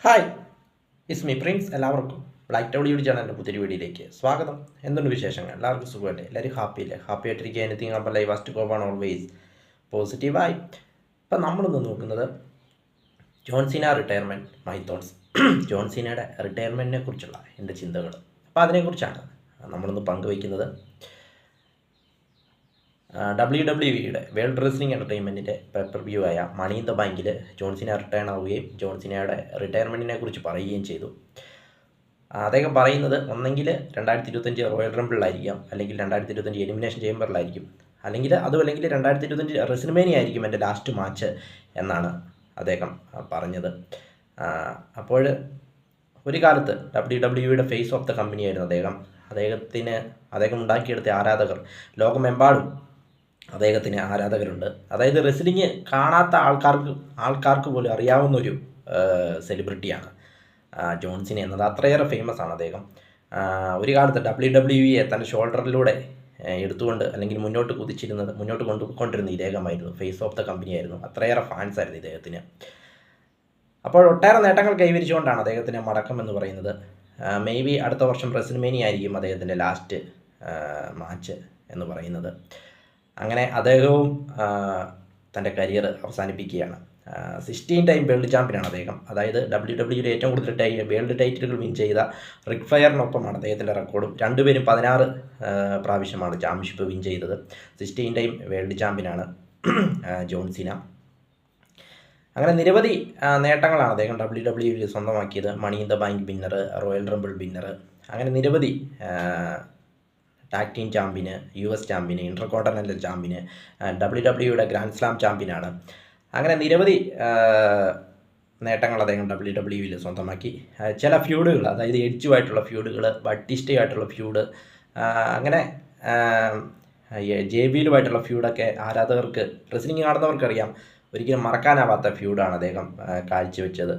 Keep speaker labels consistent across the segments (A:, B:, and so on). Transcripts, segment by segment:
A: Hi, is me Prince. എല്ലാവർക്കും black W ചാനലിൻ്റെ പുതിയൊരു വീഡിയോയിലേക്ക് സ്വാഗതം. എന്തുണ്ട് വിശേഷങ്ങൾ? എല്ലാവർക്കും സുഖമല്ലേ? എല്ലാവരും ഹാപ്പിയല്ലേ? ഹാപ്പി ആയിട്ടിരിക്കുക. എനിത്തിങ് അപ്പോൾ life first go on always പോസിറ്റീവായി. ഇപ്പം നമ്മളിന്ന് നോക്കുന്നത് ജോൺസീന റിട്ടയർമെൻറ്റ് മൈ തോട്ട്സ്. ജോൺസീനയുടെ റിട്ടയർമെൻറ്റിനെ കുറിച്ചുള്ള എൻ്റെ ചിന്തകൾ. അപ്പോൾ അതിനെക്കുറിച്ചാണ് നമ്മളിന്ന് പങ്കുവയ്ക്കുന്നത്. WWE വേൾഡ് റെസ്ലിംഗ് എൻ്റർടൈൻമെൻറ്റിൻ്റെ പേപ്പർ വ്യൂ ആയ മണി ഇൻ ദ ബാങ്കിൽ ജോൺസീന റിട്ടയർ ആവുകയും ജോൺസീനയുടെ റിട്ടയർമെൻറ്റിനെ കുറിച്ച് പറയുകയും ചെയ്തു. അദ്ദേഹം പറയുന്നത് ഒന്നെങ്കിൽ 2025 റോയൽ റംബിളിലായിരിക്കാം, അല്ലെങ്കിൽ 2025 എലിമിനേഷൻ ചേംബറിലായിരിക്കും, അല്ലെങ്കിൽ അതുമല്ലെങ്കിൽ 2025 റെസ്ൽമേനിയ ആയിരിക്കും എൻ്റെ ലാസ്റ്റ് മാച്ച് എന്നാണ് അദ്ദേഹം പറഞ്ഞത്. അപ്പോൾ ഒരു കാലത്ത് WWE ഫേസ് ഓഫ് ദ കമ്പനിയായിരുന്നു അദ്ദേഹം. അദ്ദേഹം ഉണ്ടാക്കിയെടുത്ത ആരാധകർ ലോകമെമ്പാടും അദ്ദേഹത്തിന് ആരാധകരുണ്ട്. അതായത് റെസ്ലിംഗ് കാണാത്ത ആൾക്കാർക്ക് പോലും അറിയാവുന്ന ഒരു സെലിബ്രിറ്റിയാണ് ജോൺസിന എന്നത്. അത്രയേറെ ഫേമസ് ആണ് അദ്ദേഹം. ഒരു കാലത്ത് WWE തൻ്റെ ഷോൾഡറിലൂടെ എടുത്തുകൊണ്ട് അല്ലെങ്കിൽ മുന്നോട്ട് കൊണ്ടുകൊണ്ടിരുന്ന ഇദ്ദേഹമായിരുന്നു. ഫേസ് ഓഫ് ദ കമ്പനിയായിരുന്നു. അത്രയേറെ ഫാൻസ് ആയിരുന്നു ഇദ്ദേഹത്തിന്. അപ്പോൾ ഒട്ടേറെ നേട്ടങ്ങൾ കൈവരിച്ചുകൊണ്ടാണ് അദ്ദേഹത്തിന് മടക്കം എന്ന് പറയുന്നത്. മേ ബി അടുത്ത വർഷം റെസ്ൽമേനിയ ആയിരിക്കും അദ്ദേഹത്തിൻ്റെ ലാസ്റ്റ് മാച്ച് എന്ന് പറയുന്നത്. അങ്ങനെ അദ്ദേഹവും തൻ്റെ കരിയർ അവസാനിപ്പിക്കുകയാണ്. 16 ടൈം വേൾഡ് ചാമ്പ്യനാണ് അദ്ദേഹം. അതായത് WWE ഏറ്റവും കൂടുതൽ വേൾഡ് ടൈറ്റിലുകൾ വിൻ ചെയ്ത റിക് ഫയറിനൊപ്പമാണ് അദ്ദേഹത്തിൻ്റെ റെക്കോർഡും. രണ്ടുപേരും 16 പ്രാവശ്യമാണ് ചാമ്പ്യൻഷിപ്പ് വിൻ ചെയ്തത്. 16 ടൈം വേൾഡ് ചാമ്പ്യനാണ് ജോൺസീന. അങ്ങനെ നിരവധി നേട്ടങ്ങളാണ് അദ്ദേഹം WWE സ്വന്തമാക്കിയത്. Money in the Bank winner, Royal Rumble winner, അങ്ങനെ നിരവധി tag team champion, US champion, intercontinental champion, WWE grand slam ചാമ്പ്യനാണ്. അങ്ങനെ നിരവധി നേട്ടങ്ങൾ അദ്ദേഹം WWE സ്വന്തമാക്കി. ചില ഫ്യൂഡുകൾ, അതായത് എഡ്ജുമായിട്ടുള്ള ഫ്യൂഡുകൾ, ബട്ടിസ്റ്റയുമായിട്ടുള്ള ഫ്യൂഡ്, അങ്ങനെ JBLുമായിട്ടുള്ള ഫ്യൂഡൊക്കെ ആരാധകർക്ക്, റെസ്ലിംഗ് കാണുന്നവർക്കറിയാം. ഒരിക്കലും മറക്കാനാവാത്ത ഫ്യൂഡാണ് അദ്ദേഹം കാഴ്ചവെച്ചത്.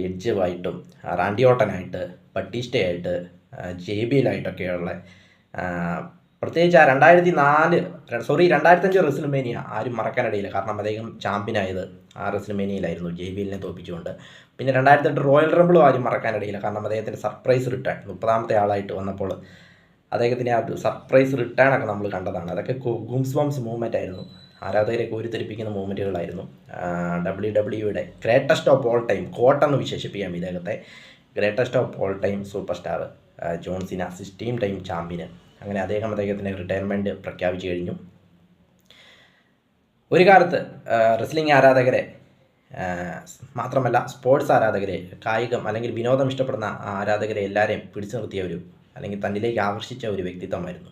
A: എഡ്ജുമായിട്ടും റാൻഡി ഓർട്ടനായിട്ട്, ബട്ടിസ്റ്റയായിട്ട്, JBLായിട്ടൊക്കെയുള്ള, പ്രത്യേകിച്ച് ആ 2005 റെസ്ൽമേനിയ ആരും മറക്കാനിടയില്ല. കാരണം അദ്ദേഹം ചാമ്പ്യനായത് ആ റെസ്ൽമേനിയയിലായിരുന്നു, JBLനെ തോൽപ്പിച്ചുകൊണ്ട്. പിന്നെ 2008 റോയൽ റംബിളും ആരും മറക്കാനിടയില്ല. കാരണം അദ്ദേഹത്തിൻ്റെ സർപ്രൈസ് റിട്ടേൺ 30ാമത്തെ ആളായിട്ട് വന്നപ്പോൾ അദ്ദേഹത്തിൻ്റെ ആ സർപ്രൈസ് റിട്ടേണൊക്കെ നമ്മൾ കണ്ടതാണ്. അതൊക്കെ ഗൂംസ് ബംസ് മൂവ്മെൻ്റ് ആയിരുന്നു. ആരാധകരെ കോരിത്തെരിപ്പിക്കുന്ന മൂവ്മെൻറ്റുകളായിരുന്നു. WWE greatest of all time, കോട്ടെന്ന് വിശേഷിപ്പിക്കാം ഇദ്ദേഹത്തെ. Greatest of all time superstar John Cena, 16 time champion. അങ്ങനെ അദ്ദേഹത്തിൻ്റെ റിട്ടയർമെൻറ്റ് പ്രഖ്യാപിച്ചു കഴിഞ്ഞു. ഒരു കാലത്ത് റെസ്ലിംഗ് ആരാധകരെ മാത്രമല്ല, സ്പോർട്സ് ആരാധകരെ, കായികം അല്ലെങ്കിൽ വിനോദം ഇഷ്ടപ്പെടുന്ന ആരാധകരെ എല്ലാവരെയും പിടിച്ചു നിർത്തിയ അല്ലെങ്കിൽ തന്നിലേക്ക് ആകർഷിച്ച ഒരു വ്യക്തിത്വമായിരുന്നു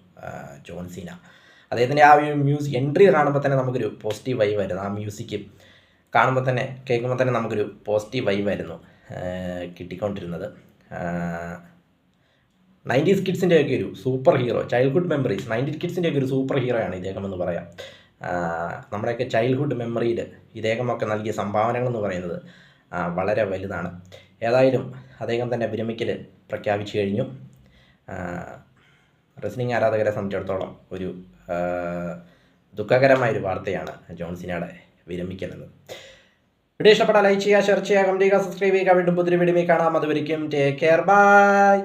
A: ജോൺസീന. അദ്ദേഹത്തിൻ്റെ ആ ഒരു എൻട്രി കാണുമ്പോൾ തന്നെ നമുക്കൊരു പോസിറ്റീവ് വൈബായിരുന്നു. ആ മ്യൂസിക് കാണുമ്പോൾ തന്നെ, കേൾക്കുമ്പോൾ തന്നെ നമുക്കൊരു പോസിറ്റീവ് വൈബായിരുന്നു കിട്ടിക്കൊണ്ടിരുന്നത്. 90s കിഡ്സിൻ്റെയൊക്കെ ഒരു super hero, childhood memories, 90s കിഡ്സിൻ്റെയൊക്കെ ഒരു സൂപ്പർ ഹീറോയാണ് ഇദ്ദേഹം എന്ന് പറയാം. നമ്മുടെയൊക്കെ ചൈൽഡ്ഹുഡ് മെമ്മറിയിൽ ഇദ്ദേഹമൊക്കെ നൽകിയ സംഭാവനകളെന്ന് പറയുന്നത് വളരെ വലുതാണ്. ഏതായാലും അദ്ദേഹം തന്നെ വിരമിക്കൽ പ്രഖ്യാപിച്ചു കഴിഞ്ഞു. റെസ്ലിംഗ് ആരാധകരെ സംബന്ധിച്ചിടത്തോളം ഒരു ദുഃഖകരമായൊരു വാർത്തയാണ് ജോൺസീനയുടെ വിരമിക്കൽ എന്നത്. വീഡിയോ ഇഷ്ടപ്പെട്ടാൽ ലൈക്ക് ചെയ്യുക, ഷെയർ ചെയ്യുക, കമൻറ്റ് ചെയ്യുക, സബ്സ്ക്രൈബ് ചെയ്യുക. വീണ്ടും പുതിയൊരു വീഡിയോ കാണാം. അതുവരെയും ടേക്ക് കെയർ, ബൈ.